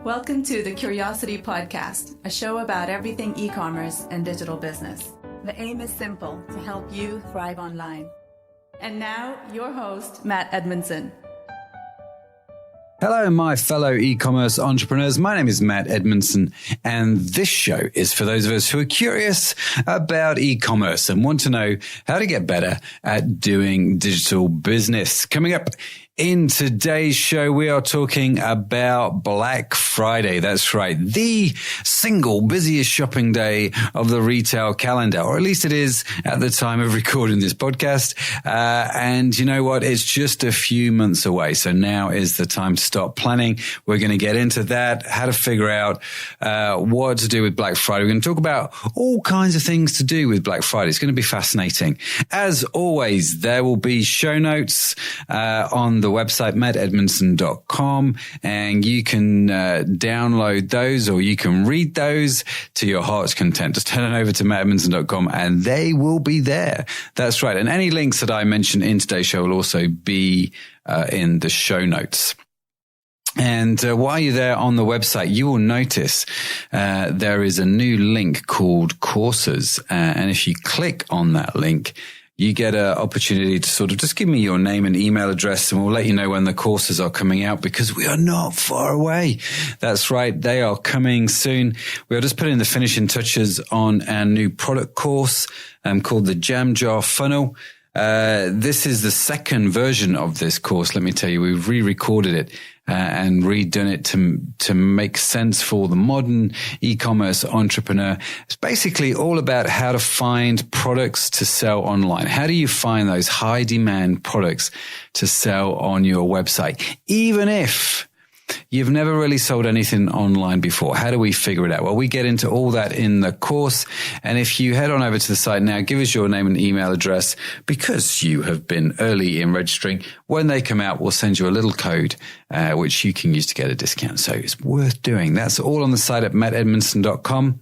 Welcome to the Curiosity Podcast, a show about everything e-commerce and digital business. The aim is simple, to help you thrive online. And now, your host, Matt Edmundson. Hello, my fellow e-commerce entrepreneurs. My name is Matt Edmundson, and this show is for those of us who are curious about e-commerce and want to know how to get better at doing digital business. Coming up in today's show, we are talking about Black Friday. That's right. The single busiest shopping day of the retail calendar, or at least it is at the time of recording this podcast. And you know what? It's just a few months away. So now is the time to start planning. We're going to get into that, how to figure out what to do with Black Friday. We're going to talk about all kinds of things to do with Black Friday. It's going to be fascinating. As always, there will be show notes on the website, mattedmundson.com, and you can download those or you can read those to your heart's content. Just head on over to mattedmundson.com and they will be there. That's right. And any links that I mention in today's show will also be in the show notes. And while you're there on the website, you will notice there is a new link called Courses. And if you click on that link, you get an opportunity to sort of just give me your name and email address, and we'll let you know when the courses are coming out, because we are not far away. That's right. They are coming soon. We are just putting the finishing touches on our new product course called the Jam Jar Funnel. This is the second version of this course. Let me tell you, we've re-recorded it and redone it to make sense for the modern e-commerce entrepreneur. It's basically all about how to find products to sell online. How do you find those high demand products to sell on your website? Even if you've never really sold anything online before, how do we figure it out? Well, we get into all that in the course. And if you head on over to the site now, give us your name and email address, because you have been early in registering. When they come out, we'll send you a little code, which you can use to get a discount. So it's worth doing. That's all on the site at mattedmundson.com.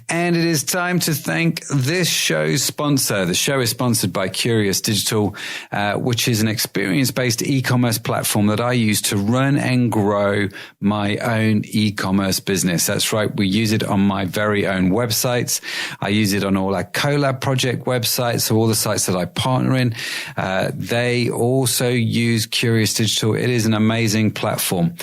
And it is time to thank this show's sponsor. The show is sponsored by Kurious Digital, which is an experience-based e-commerce platform that I use to run and grow my own e-commerce business. That's right. We use it on my very own websites. I use it on all our collab project websites, so all the sites that I partner in. They also use Kurious Digital. It is an amazing platform.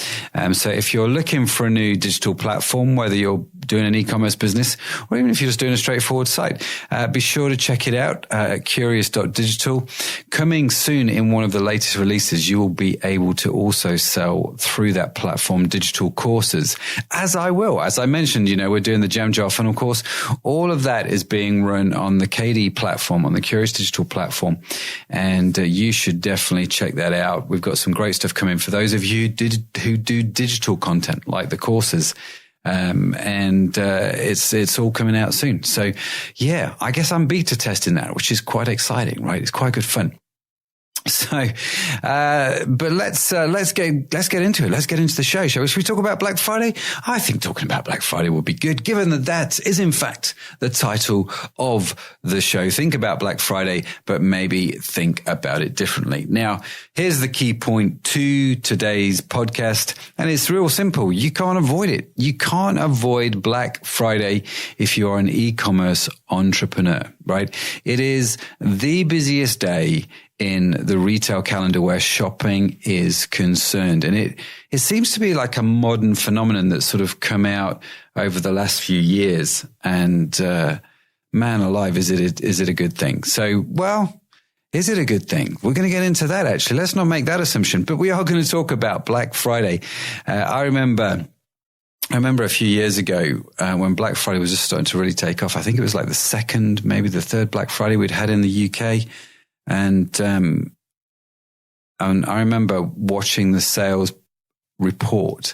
So if you're looking for a new digital platform, whether you're doing an e-commerce business, or even if you're just doing a straightforward site, be sure to check it out at kurious.digital. Coming soon in one of the latest releases, you will be able to also sell through that platform digital courses, as I will. As I mentioned, we're doing the Jam Jar Funnel course. All of that is being run on the KD platform, on the Kurious Digital platform, and you should definitely check that out. We've got some great stuff coming for those of you who do digital content like the courses. It's all coming out soon. So yeah, I guess I'm beta testing that, which is quite exciting, right? It's quite good fun. So, but let's get into it. Let's get into the show. Should we talk about Black Friday? I think talking about Black Friday would be good, given that that is in fact the title of the show. Think about Black Friday, but maybe think about it differently. Now, here's the key point to today's podcast, and it's real simple. You can't avoid it. You can't avoid Black Friday if you're an e-commerce entrepreneur, right? It is the busiest day in the retail calendar where shopping is concerned. And it seems to be like a modern phenomenon that's sort of come out over the last few years. And man alive, is it a good thing? So, well, is it a good thing? We're going to get into that, actually. Let's not make that assumption. But we are going to talk about Black Friday. I remember a few years ago when Black Friday was just starting to really take off. I think it was like the second, maybe the third Black Friday we'd had in the UK. And I remember watching the sales report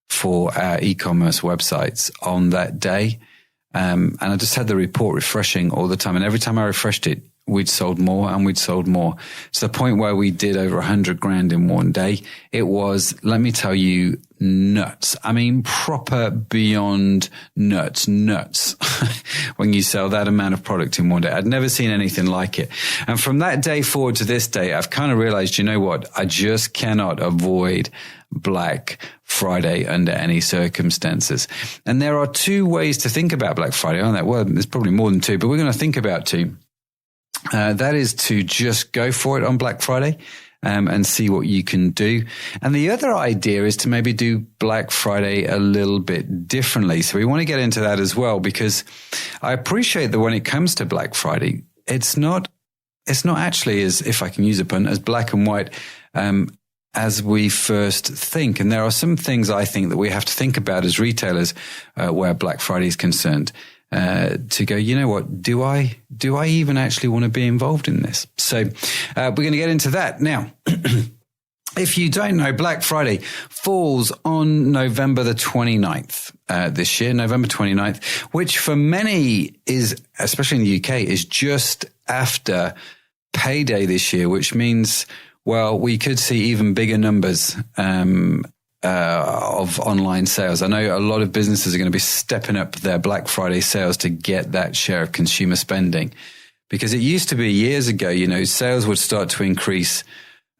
for our e-commerce websites on that day. And I just had the report refreshing all the time. And every time I refreshed it, we'd sold more and we'd sold more, to the point where we did over 100 grand in one day. It was, let me tell you, nuts. I mean, proper beyond nuts when you sell that amount of product in one day. I'd never seen anything like it. And from that day forward to this day, I've kind of realized, you know what? I just cannot avoid Black Friday under any circumstances. And there are two ways to think about Black Friday, aren't there? Well, there's probably more than two, but we're going to think about two. That is to just go for it on Black Friday. And see what you can do. And the other idea is to maybe do Black Friday a little bit differently. So we want to get into that as well, because I appreciate that when it comes to Black Friday, it's not actually, as, if I can use a pun, as black and white as we first think. And there are some things I think that we have to think about as retailers where Black Friday is concerned. To go, you know what, do I even actually want to be involved in this? So we're going to get into that now. If you don't know, Black Friday falls on November the 29th this year, November 29th, which for many is, especially in the UK, is just after payday this year, which means, well, we could see even bigger numbers of online sales. I know a lot of businesses are going to be stepping up their Black Friday sales to get that share of consumer spending, because it used to be years ago, you know, sales would start to increase,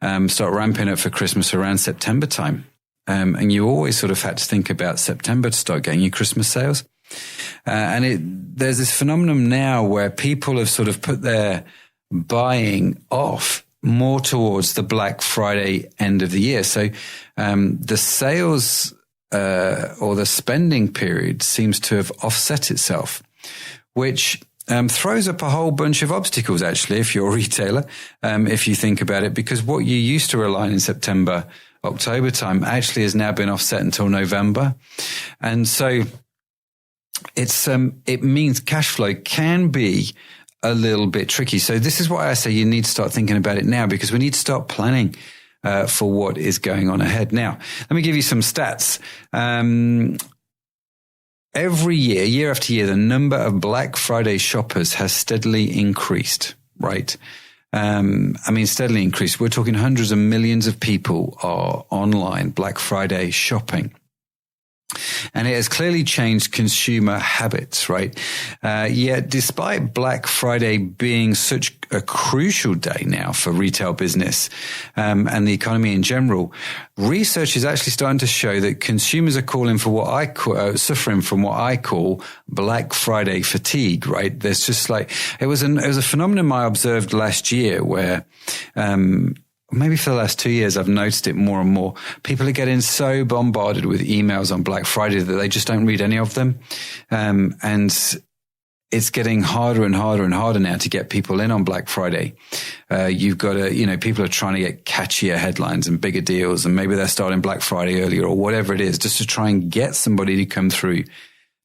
start ramping up for Christmas around September time. And you always sort of had to think about September to start getting your Christmas sales. There's this phenomenon now where people have sort of put their buying off more towards the Black Friday end of the year. So the sales or the spending period seems to have offset itself, which throws up a whole bunch of obstacles, actually, if you're a retailer, if you think about it, because what you used to rely on in September, October time actually has now been offset until November. And so it means cash flow can be a little bit tricky. So this is why I say you need to start thinking about it now, because we need to start planning for what is going on ahead. Now, let me give you some stats. Every year, year after year, the number of Black Friday shoppers has steadily increased, right? Steadily increased. We're talking hundreds of millions of people are online Black Friday shopping. And it has clearly changed consumer habits, right? Yet despite Black Friday being such a crucial day now for retail business and the economy in general, research is actually starting to show that consumers are calling for what I call, suffering from what I call Black Friday fatigue, right? There's just like, it was a phenomenon I observed last year where, maybe for the last 2 years, I've noticed it more and more. People are getting so bombarded with emails on Black Friday that they just don't read any of them. And it's getting harder and harder and harder now to get people in on Black Friday. You've got to, people are trying to get catchier headlines and bigger deals, and maybe they're starting Black Friday earlier or whatever it is, just to try and get somebody to come through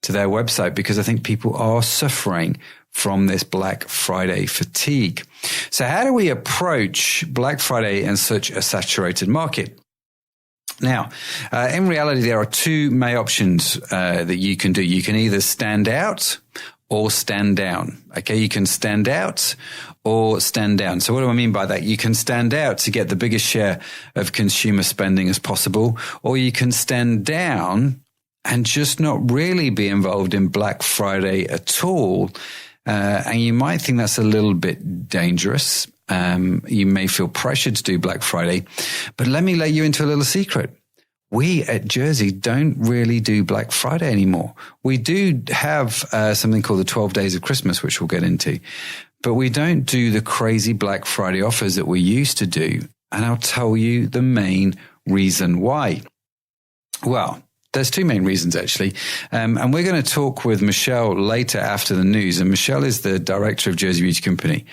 to their website, because I think people are suffering from this Black Friday fatigue. So how do we approach Black Friday in such a saturated market? Now, in reality, there are two main options that you can do. You can either stand out or stand down. Okay, you can stand out or stand down. So what do I mean by that? You can stand out to get the biggest share of consumer spending as possible, or you can stand down and just not really be involved in Black Friday at all. And you might think that's a little bit dangerous. You may feel pressured to do Black Friday, but let me let you into a little secret. We at Jersey don't really do Black Friday anymore. We do have something called the 12 Days of Christmas, which we'll get into, but we don't do the crazy Black Friday offers that we used to do. And I'll tell you the main reason why. Well, there's two main reasons, actually. And we're going to talk with Michelle later after the news. And Michelle is the director of Jersey Beauty Company.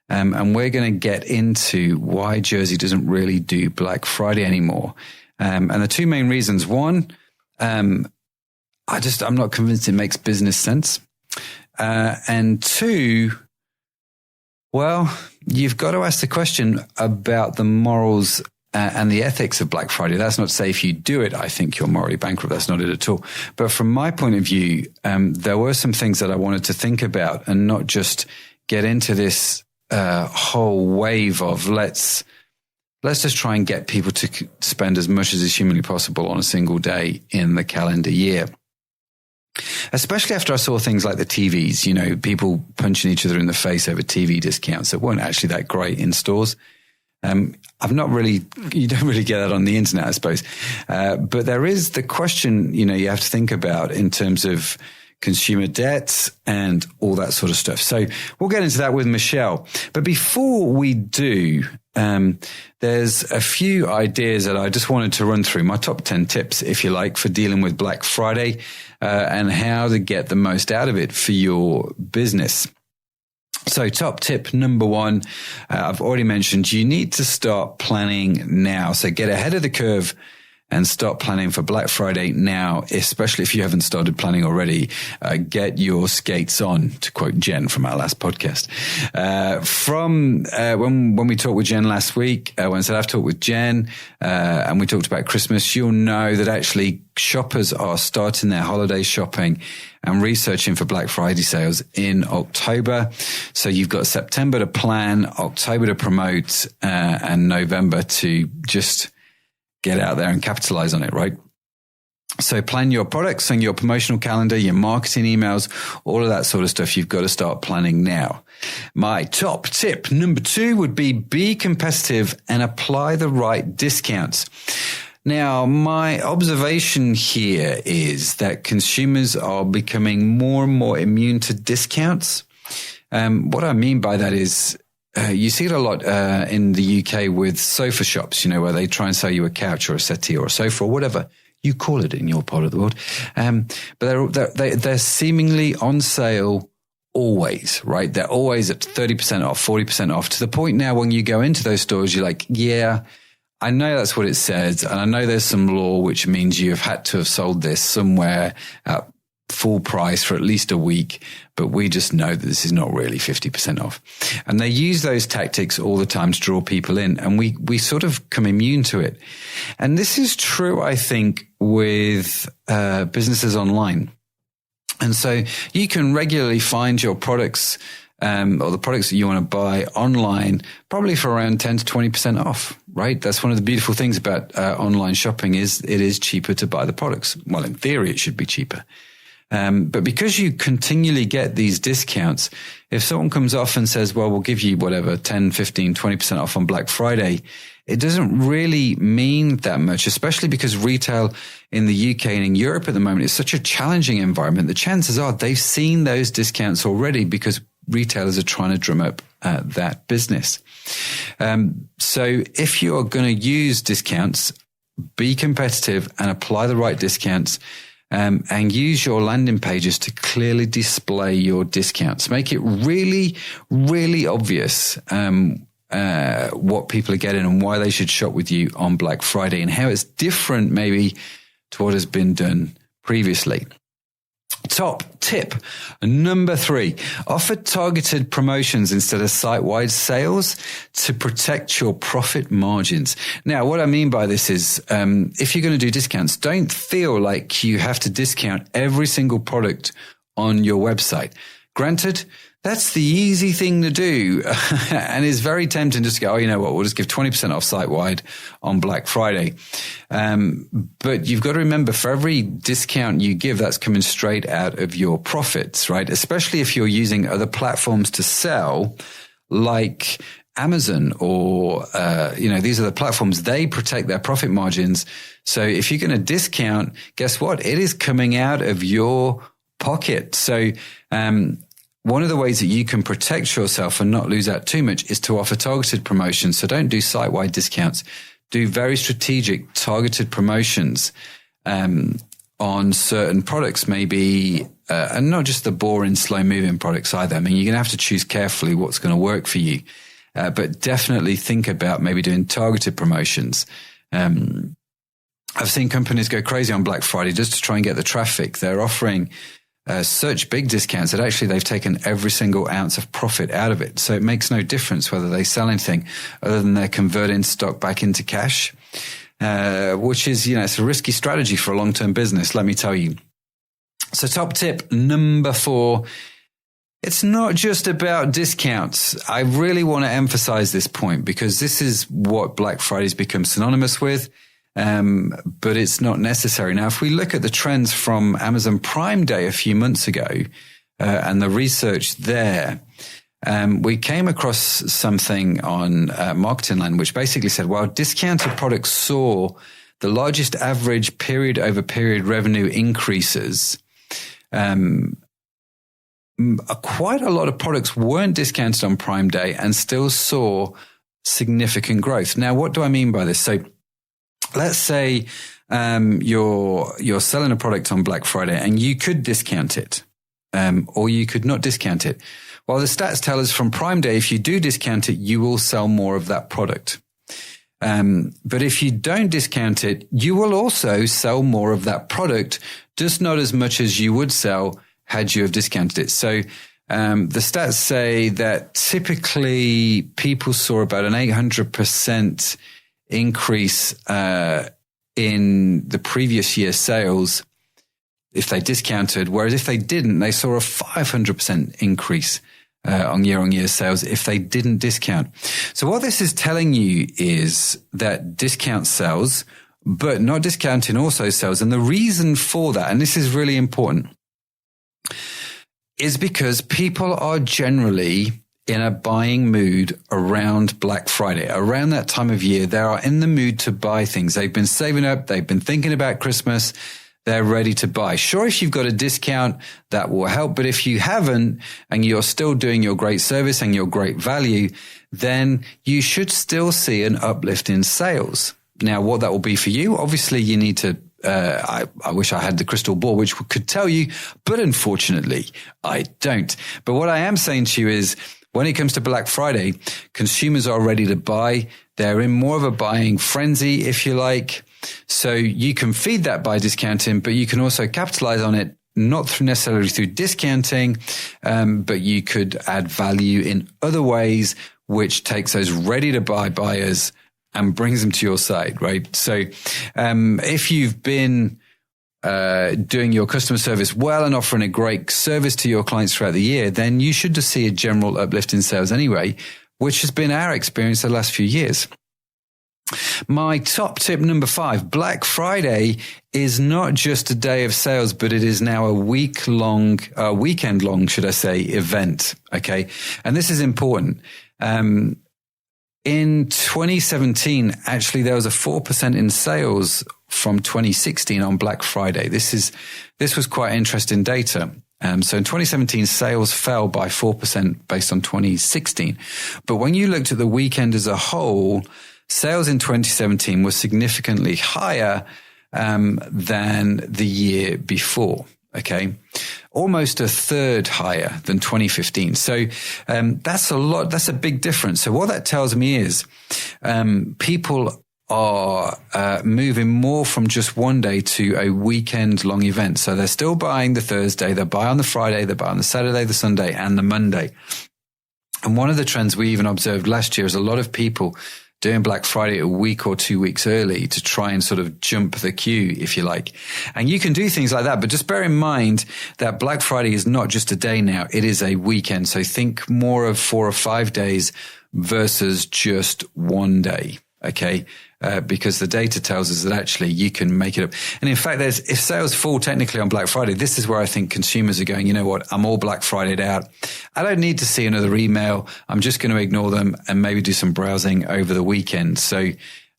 And we're going to get into why Jersey doesn't really do Black Friday anymore. And the two main reasons: one, I'm not convinced it makes business sense. And two, well, you've got to ask the question about the morals and the ethics of Black Friday. That's not to say if you do it, I think you're morally bankrupt. That's not it at all. But from my point of view, there were some things that I wanted to think about and not just get into this whole wave of let's just try and get people to spend as much as is humanly possible on a single day in the calendar year. Especially after I saw things like the TVs, people punching each other in the face over TV discounts that weren't actually that great in stores. You don't really get that on the internet, I suppose. But there is the question, you have to think about in terms of consumer debts and all that sort of stuff. So we'll get into that with Michelle. But before we do, there's a few ideas that I just wanted to run through, my top 10 tips, if you like, for dealing with Black Friday and how to get the most out of it for your business. So top tip number 1, I've already mentioned, you need to start planning now. So get ahead of the curve and start planning for Black Friday now, especially if you haven't started planning already. Get your skates on, to quote Jen from our last podcast. When we talked with Jen last week, when I said I've talked with Jen, and we talked about Christmas, you'll know that actually shoppers are starting their holiday shopping and researching for Black Friday sales in October. So you've got September to plan, October to promote, and November to just get out there and capitalize on it, right? So plan your products and your promotional calendar, your marketing emails, all of that sort of stuff. You've got to start planning now. My top tip number 2 would be competitive and apply the right discounts. Now, my observation here is that consumers are becoming more and more immune to discounts. What I mean by that is, you see it a lot in the UK with sofa shops, where they try and sell you a couch or a settee or a sofa or whatever you call it in your part of the world. But they're seemingly on sale always, right? They're always at 30% off, 40% off, to the point now when you go into those stores, you're like, yeah, I know that's what it says. And I know there's some law which means you have had to have sold this somewhere at full price for at least a week, but we just know that this is not really 50% off. And they use those tactics all the time to draw people in, and we sort of come immune to it. And this is true, I think, with businesses online. And so you can regularly find your products or the products that you want to buy online, probably for around 10 to 20% off, right? That's one of the beautiful things about online shopping is it is cheaper to buy the products. Well, in theory, it should be cheaper. But because you continually get these discounts, if someone comes off and says, well, we'll give you whatever, 10, 15, 20% off on Black Friday, it doesn't really mean that much, especially because retail in the UK and in Europe at the moment is such a challenging environment. The chances are they've seen those discounts already because retailers are trying to drum up that business. So if you're going to use discounts, be competitive and apply the right discounts. And use your landing pages to clearly display your discounts. Make it really, really obvious what people are getting and why they should shop with you on Black Friday and how it's different maybe to what has been done previously. Top tip number 3, offer targeted promotions instead of site-wide sales to protect your profit margins. Now, what I mean by this is, if you're going to do discounts, don't feel like you have to discount every single product on your website. Granted, that's the easy thing to do and it's very tempting just to go, oh, you know what, we'll just give 20% off site-wide on Black Friday. But you've got to remember, for every discount you give, that's coming straight out of your profits, right? Especially if you're using other platforms to sell, like Amazon or, these are the platforms, they protect their profit margins. So if you're going to discount, guess what? It is coming out of your pocket. So, one of the ways that you can protect yourself and not lose out too much is to offer targeted promotions. So don't do site-wide discounts. Do very strategic targeted promotions on certain products, maybe, and not just the boring, slow-moving products either. I mean, you're going to have to choose carefully what's going to work for you, but definitely think about maybe doing targeted promotions. I've seen companies go crazy on Black Friday just to try and get the traffic. They're offering such big discounts that actually they've taken every single ounce of profit out of it. So it makes no difference whether they sell anything other than they're converting stock back into cash, which is, it's a risky strategy for a long-term business, let me tell you. So top tip number 4 It's not just about discounts. I really want to emphasize this point because this is what Black Friday's become synonymous with, but it's not necessary. Now, if we look at the trends from Amazon Prime Day a few months ago and the research there, we came across something on Marketing Land, which basically said, while discounted products saw the largest average period over period revenue increases, quite a lot of products weren't discounted on Prime Day and still saw significant growth. Now, what do I mean by this? So let's say you're selling a product on Black Friday and you could discount it, or you could not discount it. Well, the stats tell us from Prime Day, if you do discount it, you will sell more of that product. But if you don't discount it, you will also sell more of that product, just not as much as you would sell had you have discounted it. So the stats say that typically people saw about an 800% increase in the previous year's sales if they discounted, whereas if they didn't, they saw a 500% increase on year sales if they didn't discount. So what this is telling you is that discount sells, but not discounting also sells. And the reason for that, and this is really important, is because people are generally in a buying mood around Black Friday. Around that time of year, they are in the mood to buy things. They've been saving up. They've been thinking about Christmas. They're ready to buy. Sure, if you've got a discount, that will help. But if you haven't and you're still doing your great service and your great value, then you should still see an uplift in sales. Now, what that will be for you, obviously you need to I wish I had the crystal ball, which could tell you, but unfortunately I don't. But what I am saying to you is when it comes to Black Friday, consumers are ready to buy. They're in more of a buying frenzy, if you like. So you can feed that by discounting, but you can also capitalize on it, not necessarily through discounting, but you could add value in other ways, which takes those ready to buy buyers and brings them to your site, right? So if you've been doing your customer service well and offering a great service to your clients throughout the year, then you should just see a general uplift in sales anyway, which has been our experience the last few years. My top tip number 5, Black Friday is not just a day of sales, but it is now a weekend long, should I say, event. Okay. And this is important. In 2017, actually, there was a 4% in sales from 2016 on Black Friday. This was quite interesting data. So in 2017, sales fell by 4% based on 2016. But when you looked at the weekend as a whole, sales in 2017 was significantly higher than the year before. Okay. Almost a third higher than 2015. So that's a lot. That's a big difference. So what that tells me is people are moving more from just one day to a weekend long event. So they're still buying the Thursday, they buy on the Friday, they buy on the Saturday, the Sunday, and the Monday. And one of the trends we even observed last year is a lot of people doing Black Friday a week or 2 weeks early to try and sort of jump the queue, if you like. And you can do things like that, but just bear in mind that Black Friday is not just a day now, it is a weekend. So think more of 4 or 5 days versus just one day. Okay. Because the data tells us that actually you can make it up. And in fact, if sales fall technically on Black Friday, this is where I think consumers are going, you know what, I'm all Black Friday'd out. I don't need to see another email. I'm just going to ignore them and maybe do some browsing over the weekend. So,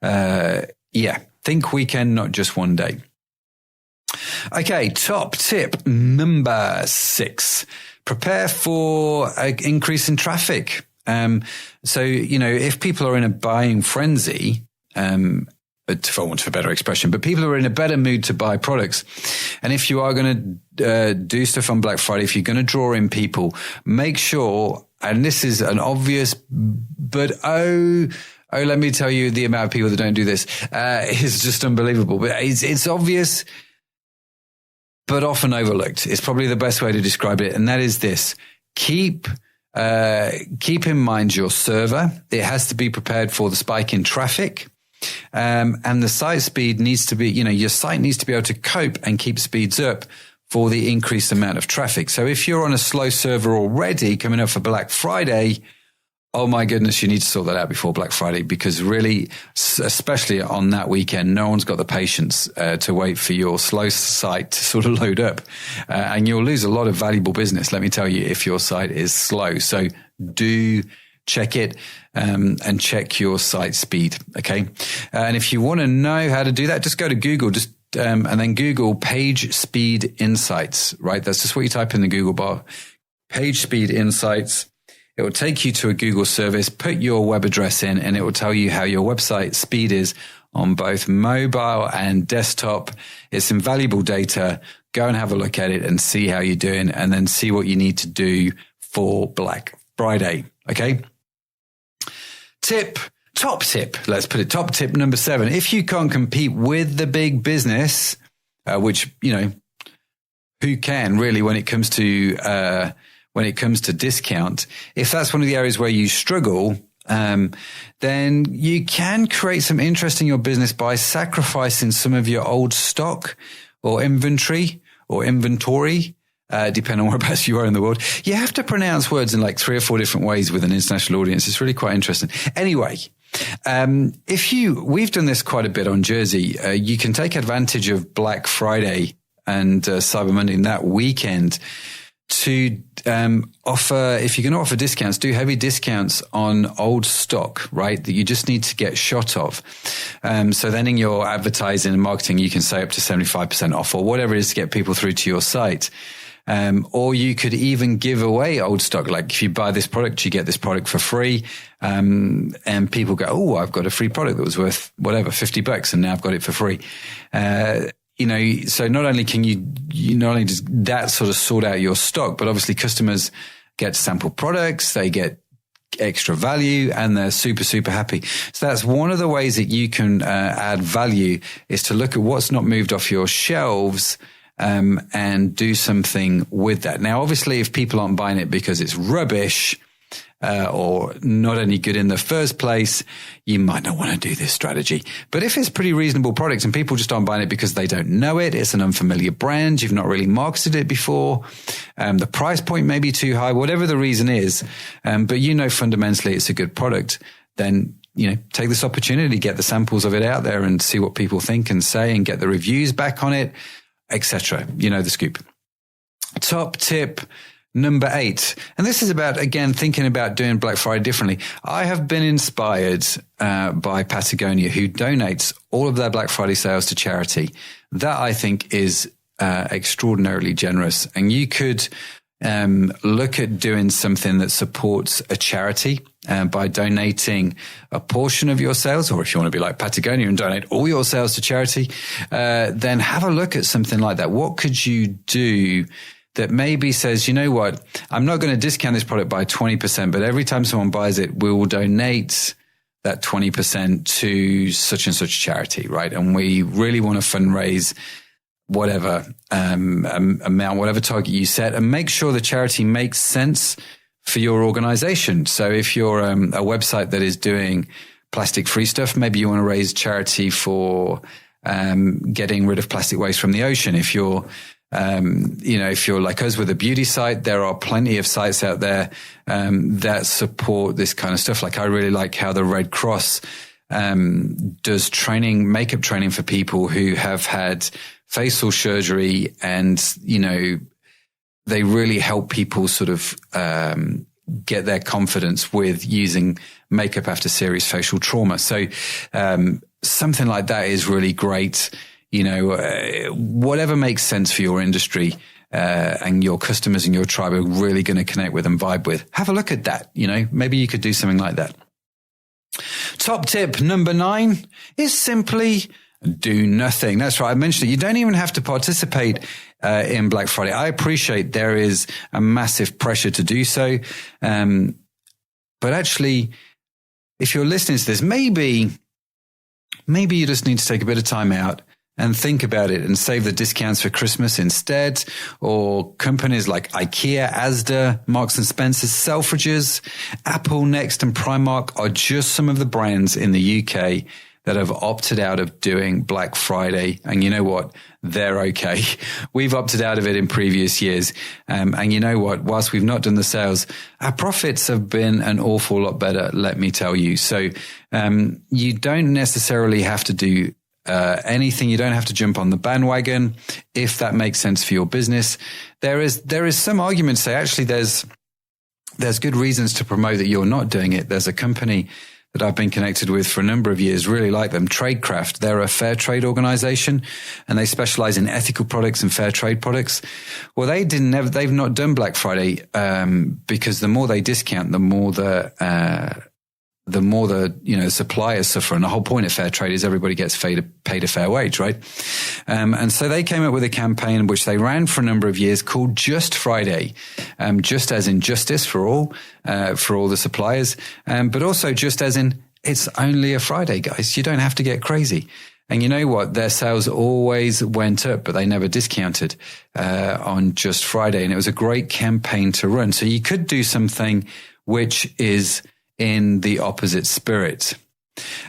think weekend, not just one day. Okay. Top tip number 6, prepare for an increase in traffic. So, if people are in a buying frenzy, for want of a better expression, but people are in a better mood to buy products. And if you are going to do stuff on Black Friday, if you're going to draw in people, make sure, and this is an obvious, but let me tell you, the amount of people that don't do this is just unbelievable. But it's obvious, but often overlooked. It's probably the best way to describe it. And that is this: keep in mind your server. It has to be prepared for the spike in traffic. And the site speed needs to be, your site needs to be able to cope and keep speeds up for the increased amount of traffic. So if you're on a slow server already coming up for Black Friday, oh my goodness, you need to sort that out before Black Friday, because really, especially on that weekend, no one's got the patience to wait for your slow site to sort of load up. And you'll lose a lot of valuable business, let me tell you, if your site is slow. So do check it and check your site speed, okay? And if you want to know how to do that, just go to Google, and then Google Page Speed Insights, right? That's just what you type in the Google bar. Page Speed Insights. It will take you to a Google service, put your web address in, and it will tell you how your website speed is on both mobile and desktop. It's invaluable data. Go and have a look at it and see how you're doing, and then see what you need to do for Black Friday, okay? Top tip, let's put it, top tip number 7. If you can't compete with the big business, which, you know, who can really when it comes to discount, if that's one of the areas where you struggle, then you can create some interest in your business by sacrificing some of your old stock or inventory, depending on whereabouts you are in the world. You have to pronounce words in like 3 or 4 different ways with an international audience. It's really quite interesting. Anyway, we've done this quite a bit on Jersey. You can take advantage of Black Friday and Cyber Monday in that weekend to offer, if you're going to offer discounts, do heavy discounts on old stock, right? That you just need to get shot of. So then in your advertising and marketing, you can say up to 75% off or whatever it is to get people through to your site. Or you could even give away old stock. Like if you buy this product, you get this product for free. And people go, oh, I've got a free product that was worth whatever, $50, and now I've got it for free. You know, so not only can you not only does that sort of sort out your stock, but obviously customers get sample products, they get extra value, and they're super, super happy. So that's one of the ways that you can add value, is to look at what's not moved off your shelves, and do something with that. Now, obviously, if people aren't buying it because it's rubbish, or not any good in the first place, you might not want to do this strategy. But if it's pretty reasonable products and people just aren't buying it because they don't know it, it's an unfamiliar brand, you've not really marketed it before, the price point may be too high, whatever the reason is, but you know fundamentally it's a good product, then, you know, take this opportunity, get the samples of it out there and see what people think and say, and get the reviews back on it, etc. You know the scoop. Top tip number 8. And this is about, again, thinking about doing Black Friday differently. I have been inspired by Patagonia, who donates all of their Black Friday sales to charity. That, I think, is extraordinarily generous. And you could look at doing something that supports a charity by donating a portion of your sales, or if you want to be like Patagonia and donate all your sales to charity, then have a look at something like that. What could you do that maybe says, you know what, I'm not going to discount this product by 20%, but every time someone buys it, we will donate that 20% to such and such charity, right? And we really want to fundraise whatever amount, whatever target you set, and make sure the charity makes sense for your organization. So if you're a website that is doing plastic-free stuff, maybe you want to raise charity for getting rid of plastic waste from the ocean. If you're if you're like us with a beauty site, there are plenty of sites out there that support this kind of stuff. Like I really like how the Red Cross does makeup training for people who have had facial surgery, and, you know, they really help people sort of get their confidence with using makeup after serious facial trauma. So something like that is really great. You know, whatever makes sense for your industry and your customers and your tribe are really going to connect with and vibe with. Have a look at that. You know, maybe you could do something like that. Top tip number 9 is simply do nothing. That's right. I mentioned it. You don't even have to participate in Black Friday. I appreciate there is a massive pressure to do so. But actually, if you're listening to this, maybe you just need to take a bit of time out and think about it and save the discounts for Christmas instead. Or companies like IKEA, Asda, Marks and Spencer, Selfridges, Apple, Next and Primark are just some of the brands in the UK that have opted out of doing Black Friday. And you know what? They're okay. We've opted out of it in previous years. And you know what? Whilst we've not done the sales, our profits have been an awful lot better, let me tell you. So you don't necessarily have to do anything. You don't have to jump on the bandwagon if that makes sense for your business. There is some argument to say actually there's good reasons to promote that you're not doing it. There's a company that I've been connected with for a number of years, really like them, Tradecraft. They're a fair trade organization and they specialize in ethical products and fair trade products. Well, they've not done Black Friday because the more they discount, the more the suppliers suffer. And the whole point of fair trade is everybody gets paid a fair wage, right? And so they came up with a campaign which they ran for a number of years called Just Friday, just as in justice for all the suppliers, but also just as in it's only a Friday, guys. You don't have to get crazy. And you know what? Their sales always went up, but they never discounted on Just Friday. And it was a great campaign to run. So you could do something which is in the opposite spirit.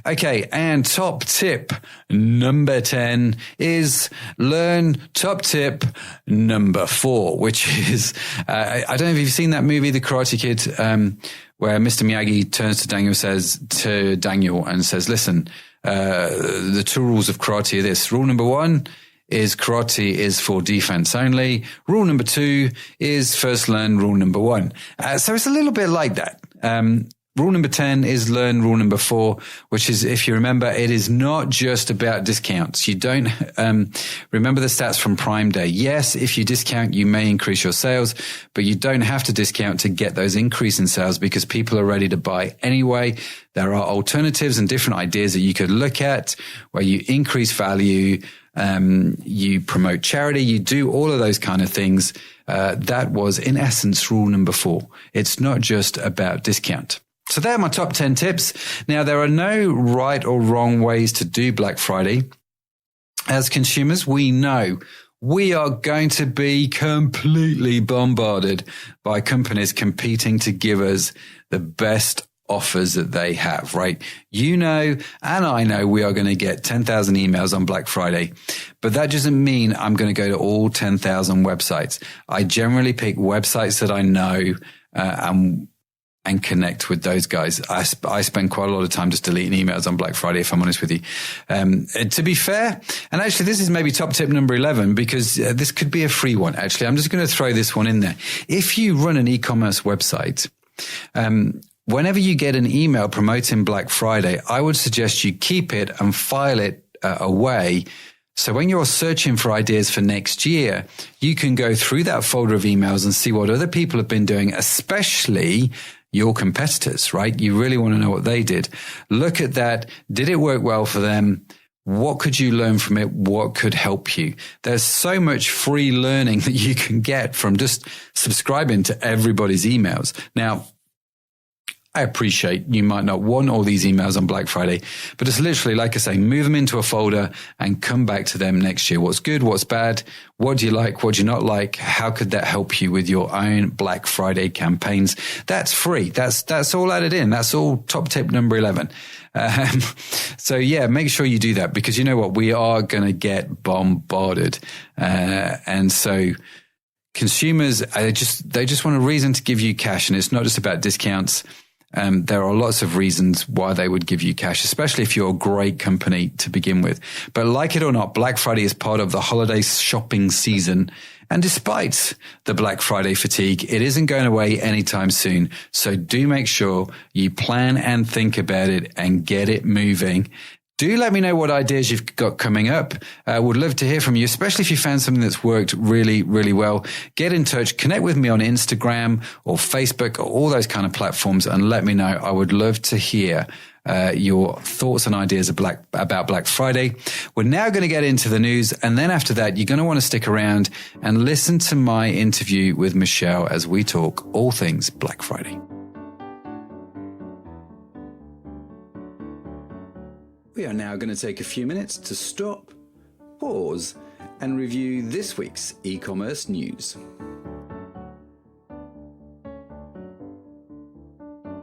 Okay, and top tip number 10 is learn top tip number 4, which is, I don't know if you've seen that movie, The Karate Kid, where Mr. Miyagi turns to Daniel and says, listen, the 2 rules of karate are this. Rule number 1 is karate is for defense only. Rule number 2 is first learn rule number 1. So it's a little bit like that. Rule number 10 is learn rule number 4, which is, if you remember, it is not just about discounts. You don't remember the stats from Prime Day. Yes, if you discount, you may increase your sales, but you don't have to discount to get those increase in sales because people are ready to buy anyway. There are alternatives and different ideas that you could look at where you increase value, you promote charity, you do all of those kind of things. That was, in essence, rule number 4. It's not just about discount. So they're my top 10 tips. Now, there are no right or wrong ways to do Black Friday. As consumers, we know we are going to be completely bombarded by companies competing to give us the best offers that they have, right? You know, and I know we are going to get 10,000 emails on Black Friday, but that doesn't mean I'm going to go to all 10,000 websites. I generally pick websites that I know, and connect with those guys. I spend quite a lot of time just deleting emails on Black Friday, if I'm honest with you. To be fair, and actually this is maybe top tip number 11 because this could be a free one. Actually, I'm just going to throw this one in there. If you run an e-commerce website, whenever you get an email promoting Black Friday, I would suggest you keep it and file it away. So when you're searching for ideas for next year, you can go through that folder of emails and see what other people have been doing, especially your competitors, right? You really want to know what they did. Look at that. Did it work well for them? What could you learn from it? What could help you? There's so much free learning that you can get from just subscribing to everybody's emails. Now, I appreciate you might not want all these emails on Black Friday, but it's literally, like I say, move them into a folder and come back to them next year. What's good? What's bad? What do you like? What do you not like? How could that help you with your own Black Friday campaigns? That's free. That's all added in. That's all top tip number 11. So yeah, make sure you do that because you know what? We are going to get bombarded. And so consumers, they just want a reason to give you cash, and it's not just about discounts. There are lots of reasons why they would give you cash, especially if you're a great company to begin with. But like it or not, Black Friday is part of the holiday shopping season. And despite the Black Friday fatigue, it isn't going away anytime soon. So do make sure you plan and think about it and get it moving. Do let me know what ideas you've got coming up. Would love to hear from you, especially if you found something that's worked really, really well. Get in touch, connect with me on Instagram or Facebook or all those kind of platforms and let me know. I would love to hear your thoughts and ideas about Black Friday. We're now going to get into the news. And then after that, you're going to want to stick around and listen to my interview with Michelle as we talk all things Black Friday. We are now going to take a few minutes to stop, pause, and review this week's e-commerce news.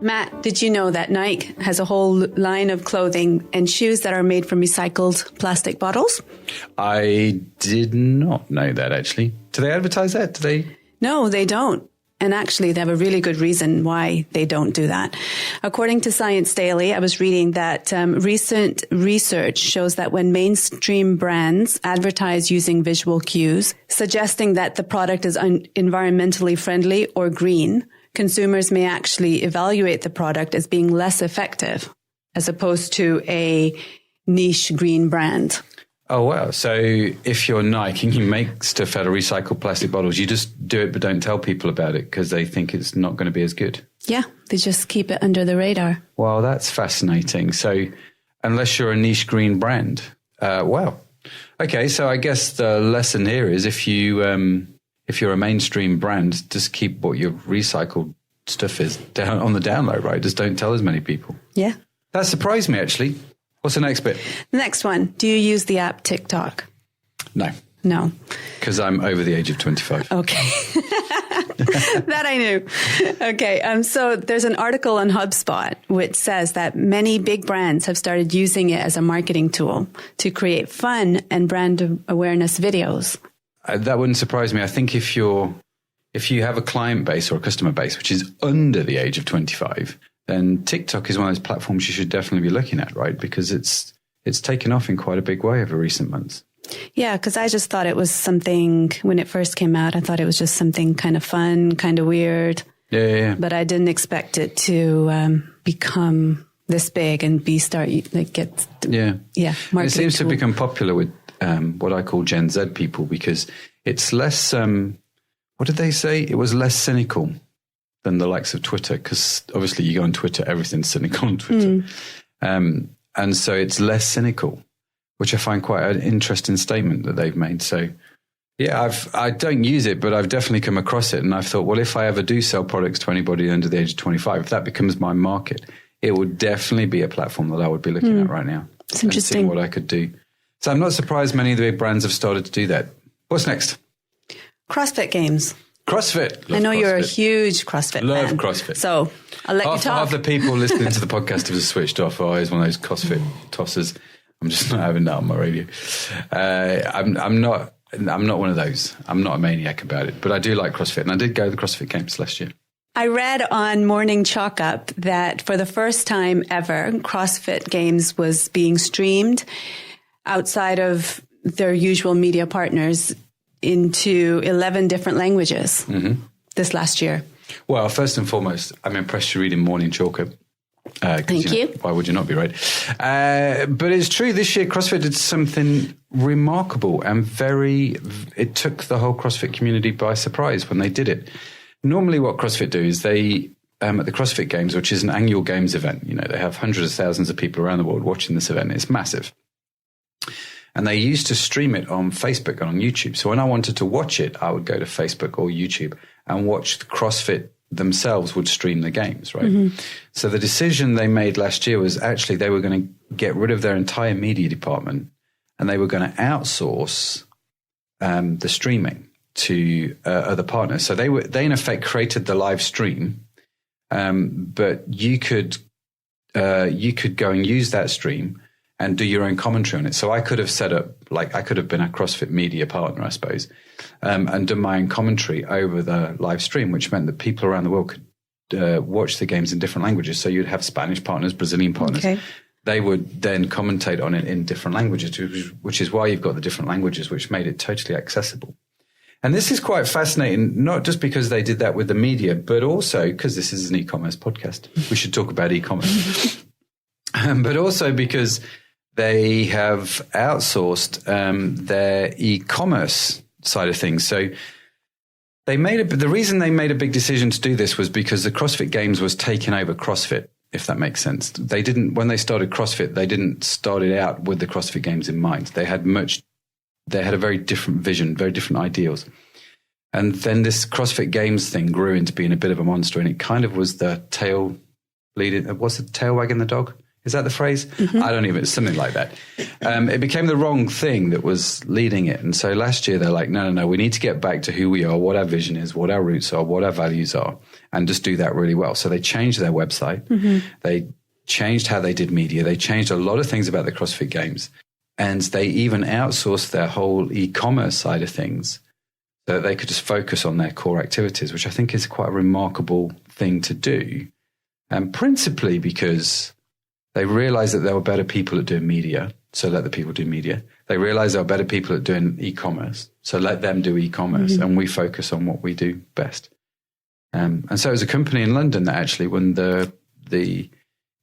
Matt, did you know that Nike has a whole line of clothing and shoes that are made from recycled plastic bottles? I did not know that, actually. Do they advertise that? Do they? No, they don't. And actually, they have a really good reason why they don't do that. According to Science Daily, I was reading that recent research shows that when mainstream brands advertise using visual cues, suggesting that the product is environmentally friendly or green, consumers may actually evaluate the product as being less effective as opposed to a niche green brand. Oh, wow. So if you're Nike and you make stuff out of recycled plastic bottles, you just do it but don't tell people about it because they think it's not going to be as good. Yeah, they just keep it under the radar. Well, that's fascinating. So unless you're a niche green brand, wow. Okay, so I guess the lesson here is if you're a mainstream brand, just keep what your recycled stuff is down on the down low, right? Just don't tell as many people. Yeah. That surprised me, actually. What's the next bit? The next one. Do you use the app TikTok? No. No. Because I'm over the age of 25. Okay. That I knew. Okay. So there's an article on HubSpot which says that many big brands have started using it as a marketing tool to create fun and brand awareness videos. That wouldn't surprise me. I think if you have a client base or a customer base which is under the age of 25, then TikTok is one of those platforms you should definitely be looking at, right? Because it's taken off in quite a big way over recent months. Yeah, because I just thought it was something, when it first came out, I thought it was just something kind of fun, kind of weird. Yeah. But I didn't expect it to become this big and get. Yeah. Marketing it seems to tool. have become popular with what I call Gen Z people because it's less, what did they say? It was less cynical than the likes of Twitter, because obviously you go on Twitter, everything's cynical on Twitter. And so it's less cynical, which I find quite an interesting statement that they've made. So yeah, I don't use it, but I've definitely come across it. And I've thought, well, if I ever do sell products to anybody under the age of 25, if that becomes my market, it would definitely be a platform that I would be looking at right now. It's interesting. And seeing what I could do. So I'm not surprised many of the big brands have started to do that. What's next? CrossFit games. CrossFit. I know CrossFit. You're a huge CrossFit fan. Love CrossFit. So I'll let you talk. Half the people listening to the podcast have just switched off. Oh, he's one of those CrossFit tossers. I'm just not having that on my radio. I'm not one of those. I'm not a maniac about it, but I do like CrossFit, and I did go to the CrossFit Games last year. I read on Morning Chalk Up that for the first time ever, CrossFit Games was being streamed outside of their usual media partners into 11 different languages this last year. Well, first and foremost, I'm impressed you're reading Morning Chalk Up. Thank you. Why would you not be right? But it's true, this year CrossFit did something remarkable and it took the whole CrossFit community by surprise when they did it. Normally what CrossFit do is they, at the CrossFit Games, which is an annual games event, they have hundreds of thousands of people around the world watching this event. It's massive. And they used to stream it on Facebook and on YouTube. So when I wanted to watch it, I would go to Facebook or YouTube and watch the CrossFit themselves would stream the games, right? So the decision they made last year was actually they were going to get rid of their entire media department and they were going to outsource the streaming to other partners. So they in effect created the live stream, but you could go and use that stream and do your own commentary on it. So I could have set up, I could have been a CrossFit media partner, I suppose, and done my own commentary over the live stream, which meant that people around the world could watch the games in different languages. So you'd have Spanish partners, Brazilian partners. Okay. They would then commentate on it in different languages, which is why you've got the different languages, which made it totally accessible. And this is quite fascinating, not just because they did that with the media, but also because this is an e-commerce podcast. We should talk about e-commerce. But also because they have outsourced their e-commerce side of things. So the reason they made a big decision to do this was because the CrossFit Games was taking over CrossFit, if that makes sense. When they started CrossFit, they didn't start it out with the CrossFit Games in mind. They had a very different vision, very different ideals. And then this CrossFit Games thing grew into being a bit of a monster, and it kind of was the tail wagging the dog. Is that the phrase? I don't even, it's something like that. It became the wrong thing that was leading it. And so last year they're like, no, we need to get back to who we are, what our vision is, what our roots are, what our values are, and just do that really well. So they changed their website. They changed how they did media. They changed a lot of things about the CrossFit Games. And they even outsourced their whole e-commerce side of things so that they could just focus on their core activities, which I think is quite a remarkable thing to do. And principally because they realized that there were better people at doing media, so let the people do media. They realized there were better people at doing e-commerce, so let them do e-commerce, and we focus on what we do best. And so it was a company in London that actually won the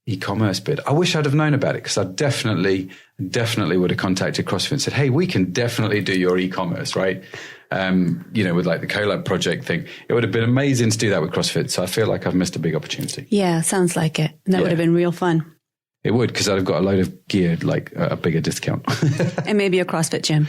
e-commerce bid. I wish I'd have known about it because I definitely would have contacted CrossFit and said, hey, we can definitely do your e-commerce, right? With like the collab project thing. It would have been amazing to do that with CrossFit. So I feel like I've missed a big opportunity. Yeah, sounds like it. And that would have been real fun. It would, because I'd have got a load of gear, like a bigger discount. And maybe a CrossFit gym.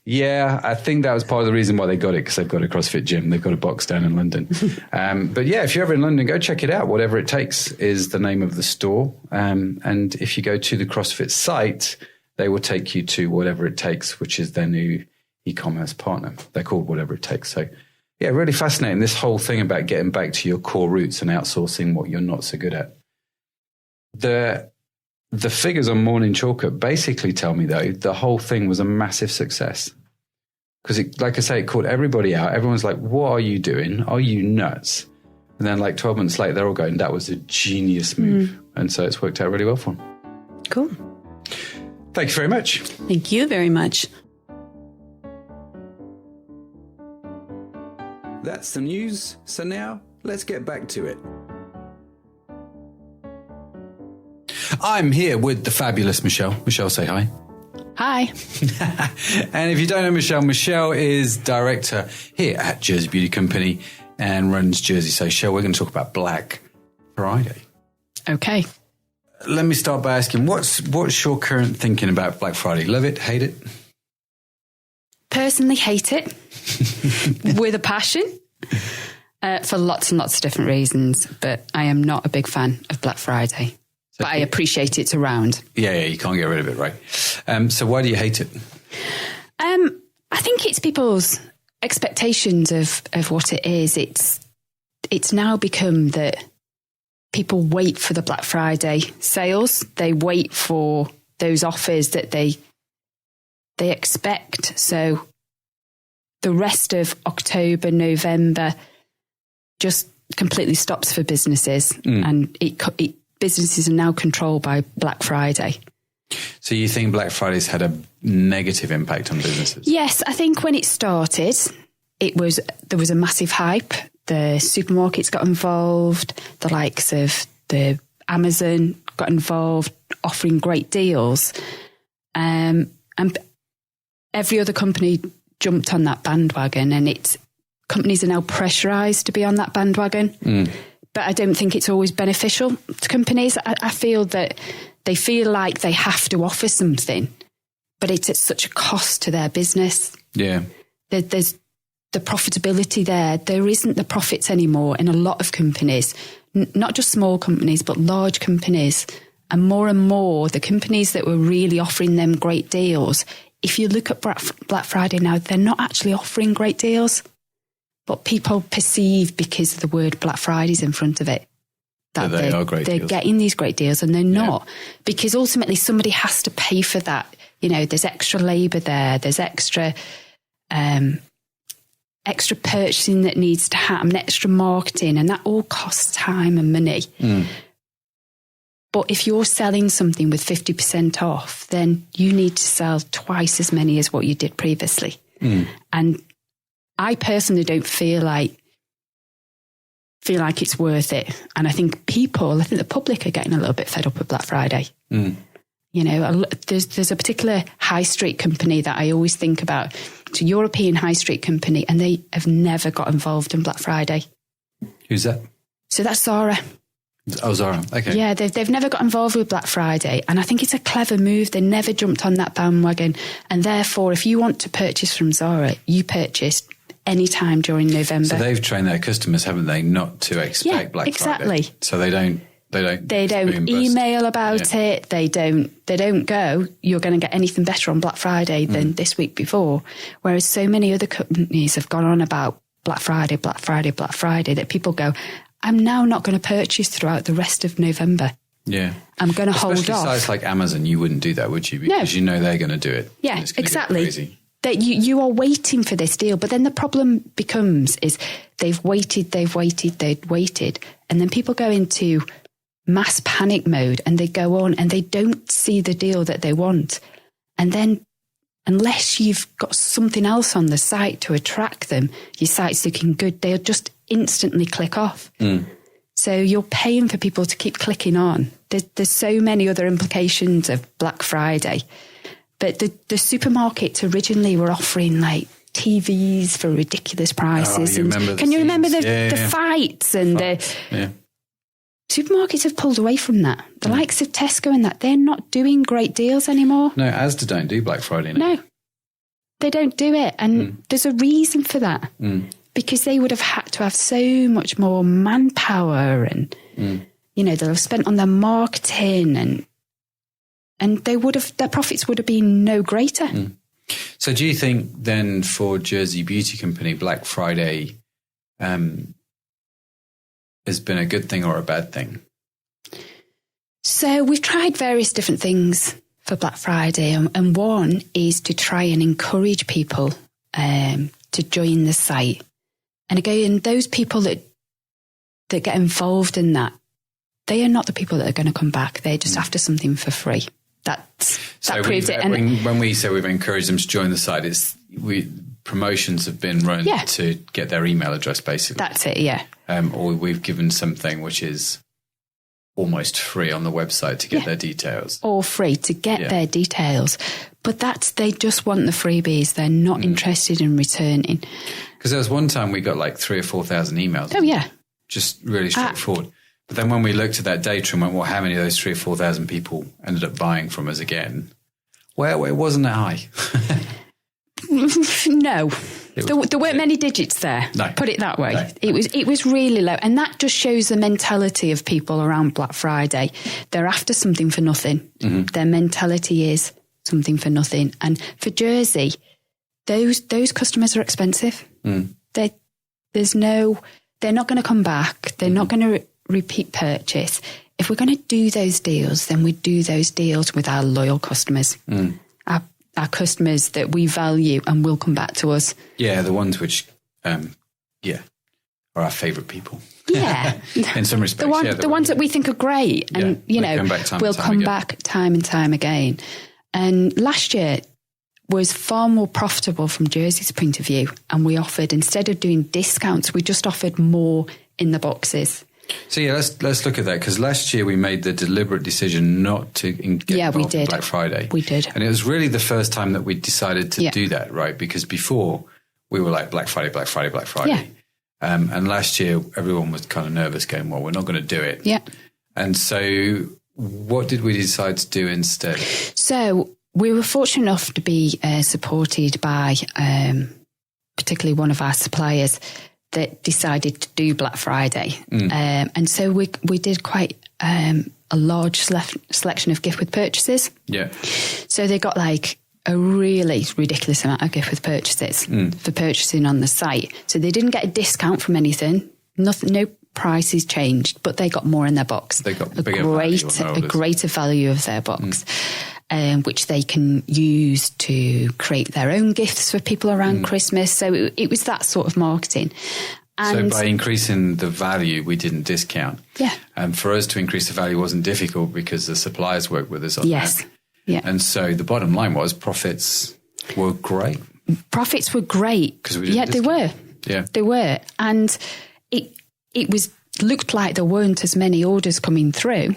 Yeah, I think that was part of the reason why they got it, because they've got a CrossFit gym. They've got a box down in London. But yeah, if you're ever in London, go check it out. Whatever It Takes is the name of the store. And if you go to the CrossFit site, they will take you to Whatever It Takes, which is their new e-commerce partner. They're called Whatever It Takes. So yeah, really fascinating. This whole thing about getting back to your core roots and outsourcing what you're not so good at. The figures on Morning Chalker basically tell me, though, the whole thing was a massive success. Because, like I say, it caught everybody out. Everyone's like, what are you doing? Are you nuts? And then like 12 months later, they're all going, that was a genius move. And so it's worked out really well for them. Cool. Thank you very much. Thank you very much. That's the news. So now let's get back to it. I'm here with the fabulous Michelle. Michelle, say hi. Hi. And if you don't know Michelle is director here at Jersey Beauty Company and runs Jersey Social. We're going to talk about Black Friday. Okay. Let me start by asking, what's your current thinking about Black Friday? Love it? Hate it? Personally hate it with a passion for lots and lots of different reasons, but I am not a big fan of Black Friday. But I appreciate it's around. Yeah, you can't get rid of it, right? So why do you hate it? I think it's people's expectations of what it is. It's now become that people wait for the Black Friday sales. They wait for those offers that they expect. So the rest of October, November just completely stops for businesses, and businesses are now controlled by Black Friday. So you think Black Friday's had a negative impact on businesses? Yes, I think when it started, there was a massive hype. The supermarkets got involved, the likes of the Amazon got involved, offering great deals. And every other company jumped on that bandwagon, and companies are now pressurized to be on that bandwagon. But I don't think it's always beneficial to companies. I feel that they feel like they have to offer something, but it's at such a cost to their business. Yeah. There's the profitability there. There isn't the profits anymore in a lot of companies, not just small companies, but large companies. And more, the companies that were really offering them great deals, if you look at Black Friday now, they're not actually offering great deals. But people perceive, because of the word Black Friday's in front of it, that they're getting these great deals, and they're not. Because ultimately somebody has to pay for that. You know, there's extra labour there, there's extra purchasing that needs to happen, extra marketing, and that all costs time and money. But if you're selling something with 50% off, then you need to sell twice as many as what you did previously. And I personally don't feel like it's worth it. And I think the public are getting a little bit fed up with Black Friday. You know, there's a particular high street company that I always think about. It's a European high street company, and they have never got involved in Black Friday. Who's that? So that's Zara. Oh, Zara. Okay. Yeah, they've never got involved with Black Friday. And I think it's a clever move. They never jumped on that bandwagon. And therefore, if you want to purchase from Zara, you purchase any time during November. So they've trained their customers, haven't they, not to expect Black Friday. Exactly. So they don't They don't email about it. They don't go, you're going to get anything better on Black Friday than this week before. Whereas so many other companies have gone on about Black Friday, Black Friday, Black Friday, that people go, I'm now not going to purchase throughout the rest of November. Yeah. I'm going to hold off. Especially sites like Amazon, you wouldn't do that, would you? Because you know they're going to do it. Yeah, exactly. That you are waiting for this deal. But then the problem becomes is they've waited. And then people go into mass panic mode and they go on and they don't see the deal that they want. And then unless you've got something else on the site to attract them, your site's looking good, they'll just instantly click off. So you're paying for people to keep clicking on. There's so many other implications of Black Friday. But the supermarkets originally were offering like TVs for ridiculous prices. Can you remember the fights and the supermarkets have pulled away from that. The likes of Tesco and that, they're not doing great deals anymore. No, Asda don't do Black Friday now. No, they don't do it. And there's a reason for that. Because they would have had to have so much more manpower and, they'll have spent on their marketing and their profits would have been no greater. So do you think then for Jersey Beauty Company, Black Friday has been a good thing or a bad thing? So we've tried various different things for Black Friday, and one is to try and encourage people to join the site. And again, those people that get involved in that, they are not the people that are going to come back. They're just after something for free. That proves it. And when we say we've encouraged them to join the site, promotions have been run to get their email address, basically. That's it, yeah. Or we've given something which is almost free on the website to get their details. Or free to get their details. But they just want the freebies. They're not interested in returning. Because there was one time we got like 3,000 or 4,000 emails. Oh, yeah. Just really straightforward. But then when we looked at that data and went, well, how many of those 3,000 or 4,000 people ended up buying from us again? Well, it wasn't that high. No. There weren't many digits there. No. Put it that way. No. It was really low. And that just shows the mentality of people around Black Friday. They're after something for nothing. Their mentality is something for nothing. And for Jersey, those customers are expensive. They're not going to come back. They're not going to repeat purchase. If we're going to do those deals, then we do those deals with our loyal customers. Our customers that we value and will come back to us. Yeah, the ones which, are our favourite people. Yeah. In some respects, the ones that we think are great and, will come back time and time again. And last year was far more profitable from Jersey's point of view. And we offered, instead of doing discounts, we just offered more in the boxes. So let's look at that, because last year we made the deliberate decision not to get involved in Black Friday. We did. And it was really the first time that we decided to do that, right? Because before we were like Black Friday, Black Friday, Black Friday. Yeah. And last year everyone was kind of nervous going, well, we're not going to do it. Yeah. And so what did we decide to do instead? So we were fortunate enough to be supported by particularly one of our suppliers that decided to do Black Friday. And so we did quite a large selection of gift with purchases. Yeah. So they got like a really ridiculous amount of gift with purchases for purchasing on the site. So they didn't get a discount from anything. Nothing, no prices changed, but they got more in their box. They got a greater value of their box. Which they can use to create their own gifts for people around Christmas. So it was that sort of marketing. And so by increasing the value, we didn't discount. Yeah. And for us to increase the value wasn't difficult because the suppliers worked with us on that. Yeah. And so the bottom line was profits were great. Profits were great. Because we didn't discount. They were. Yeah. They were. And it looked like there weren't as many orders coming through.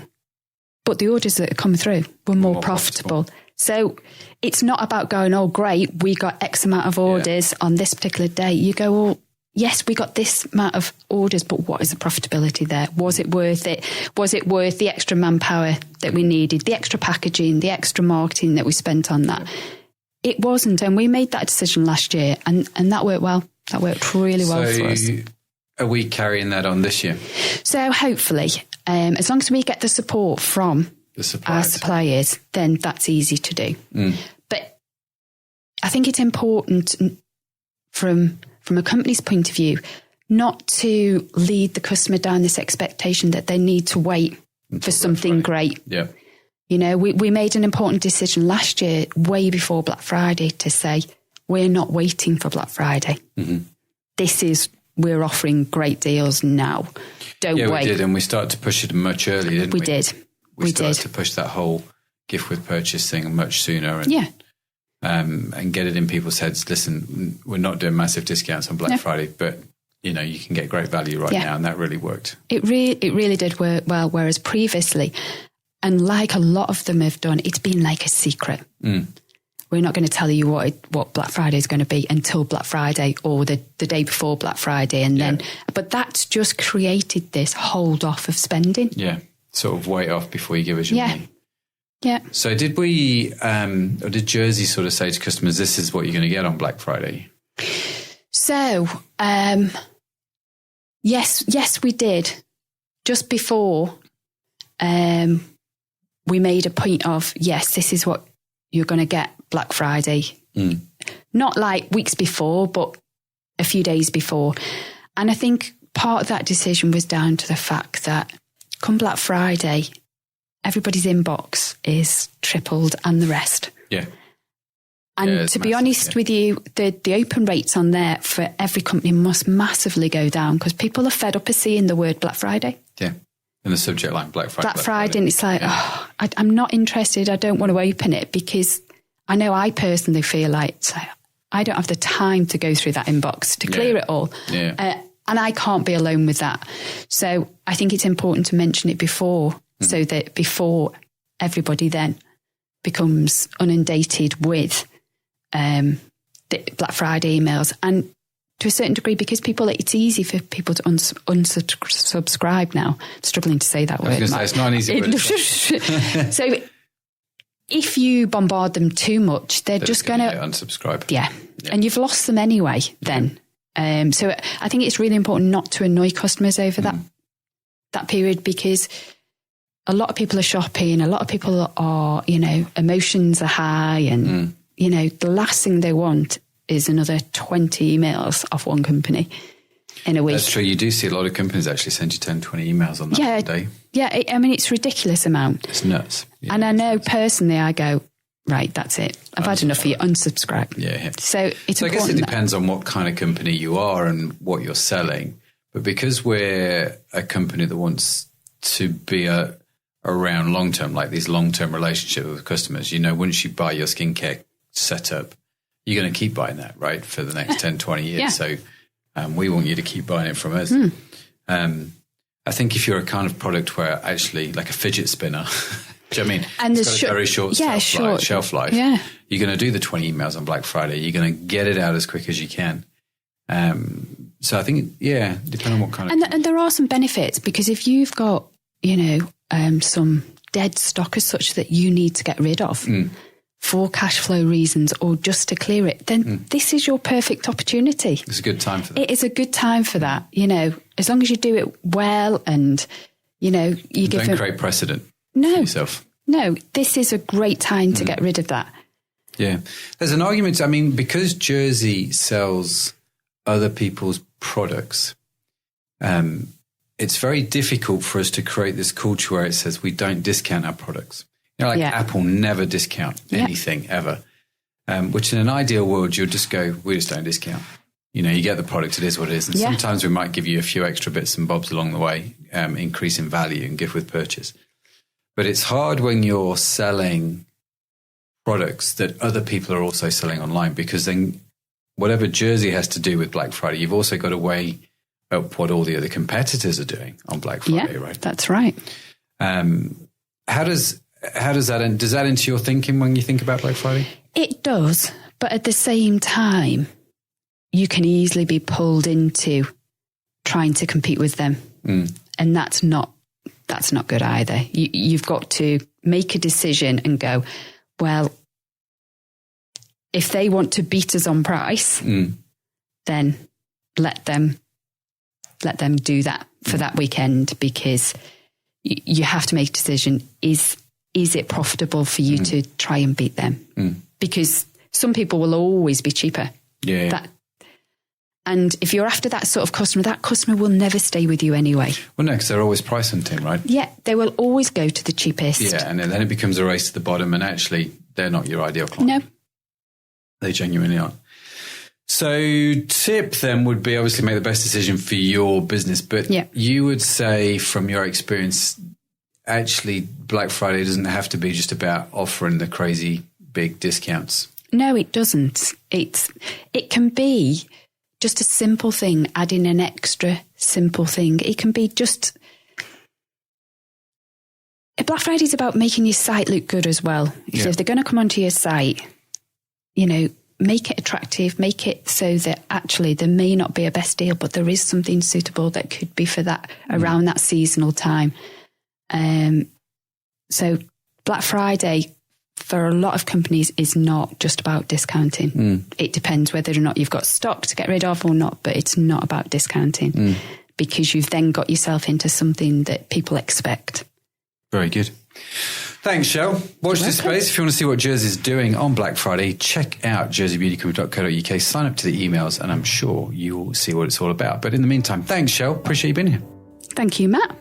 But the orders that come through were more profitable. So it's not about going, oh, great, we got X amount of orders on this particular day. You go, well, yes, we got this amount of orders, but what is the profitability there? Was it worth it? Was it worth the extra manpower that we needed, the extra packaging, the extra marketing that we spent on that? It wasn't. And we made that decision last year and that worked well. That worked really well for us. are we carrying that on this year? So hopefully, as long as we get the support from our suppliers, then that's easy to do. But I think it's important from a company's point of view not to lead the customer down this expectation that they need to wait for something great. Yeah. You know, we made an important decision last year, way before Black Friday, to say we're not waiting for Black Friday. We're offering great deals now. Don't wait. We did, and we started to push it much earlier, didn't we? We did. We started to push that whole gift with purchase thing much sooner. And, and get it in people's heads. Listen, we're not doing massive discounts on Black Friday, but you know, you can get great value right now, and that really worked. It really did work well, whereas previously, and like a lot of them have done, it's been like a secret. We're not going to tell you what Black Friday is going to be until Black Friday or the day before Black Friday. And then, but that's just created this hold off of spending. Yeah. Sort of wait off before you give us your money. Yeah. So did we, or did Jersey sort of say to customers, this is what you're going to get on Black Friday? So, yes, we did. Just before, we made a point of, yes, this is what you're going to get Black Friday. Not like weeks before, but a few days before. And I think part of that decision was down to the fact that come Black Friday, everybody's inbox is tripled and the rest. Yeah. And to be honest with you, the open rates on there for every company must massively go down because people are fed up of seeing the word Black Friday. Yeah. And the subject line, Black Friday. Black Friday. And it's like, I'm not interested. I don't want to open it because I know I personally feel like I don't have the time to go through that inbox to clear it all. Yeah. And I can't be alone with that. So I think it's important to mention it before so that before everybody then becomes inundated with the Black Friday emails. And to a certain degree, because it's easy for people to unsubscribe now. Struggling to say that word. It's not an easy word. So if you bombard them too much, they're just going to unsubscribe. Yeah. And you've lost them anyway then. So I think it's really important not to annoy customers over that period because a lot of people are shopping, a lot of people are, emotions are high and, the last thing they want is another 20 emails off one company in a week. That's true. You do see a lot of companies actually send you 10, 20 emails on that one day. Yeah. It's a ridiculous amount. It's nuts. Yeah, and I know personally I go, right, that's it. I've had enough of you. Unsubscribe. Yeah. So it's I guess it depends on what kind of company you are and what you're selling. But because we're a company that wants to be around long term, like these long term relationships with customers, once you buy your skincare setup, you're going to keep buying that, right, for the next 10, 20 years. Yeah. So we want you to keep buying it from us. I think if you're a kind of product where actually like a fidget spinner, do you know what I mean? And it's got a very short shelf life. Yeah. You're going to do the 20 emails on Black Friday. You're going to get it out as quick as you can. So I think, depending on what kind of... And there are some benefits because if you've got, some dead stock as such that you need to get rid of for cash flow reasons or just to clear it, then this is your perfect opportunity. It's a good time for that. It is a good time for that, as long as you do it well and, you give Don't create precedent. No, for yourself. No, this is a great time to get rid of that. Yeah. There's an argument, because Jersey sells other people's products, it's very difficult for us to create this culture where it says we don't discount our products. Apple never discount anything ever, which in an ideal world, you'll just go, we just don't discount. You get the product, it is what it is. And sometimes we might give you a few extra bits and bobs along the way, increase in value and gift with purchase. But it's hard when you're selling products that other people are also selling online because then whatever Jersey has to do with Black Friday, you've also got to weigh up what all the other competitors are doing on Black Friday, right? That's right. How does that does that enter your thinking when you think about Black Friday? It does, but at the same time, you can easily be pulled into trying to compete with them, and that's not good either. You've got to make a decision and go, well, if they want to beat us on price, then let them let them do that for that weekend, because you have to make a decision. Is it profitable for you to try and beat them? Because some people will always be cheaper. Yeah. And if you're after that sort of customer, that customer will never stay with you anyway. Well, no, because they're always price hunting, right? Yeah, they will always go to the cheapest. Yeah, and then it becomes a race to the bottom, and actually, they're not your ideal client. No. They genuinely aren't. So tip then would be obviously make the best decision for your business. But you would say from your experience, actually Black Friday doesn't have to be just about offering the crazy big discounts. No, it doesn't. It can be just a simple thing, adding an extra simple thing. It can be just... Black Friday is about making your site look good as well. So if they're going to come onto your site, make it attractive, make it so that actually there may not be a best deal, but there is something suitable that could be for that around that seasonal time. So Black Friday for a lot of companies is not just about discounting. It depends whether or not you've got stock to get rid of or not, but it's not about discounting because you've then got yourself into something that people expect. Very good. Thanks, Shell. Watch this space. If you want to see what Jersey's doing on Black Friday, check out jerseybeautycrew.co.uk, sign up to the emails, and I'm sure you'll see what it's all about. But in the meantime, thanks, Shell. Appreciate you being here. Thank you, Matt.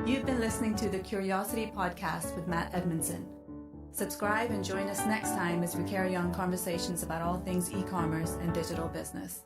You've been listening to the Curiosity Podcast with Matt Edmundson. Subscribe and join us next time as we carry on conversations about all things e-commerce and digital business.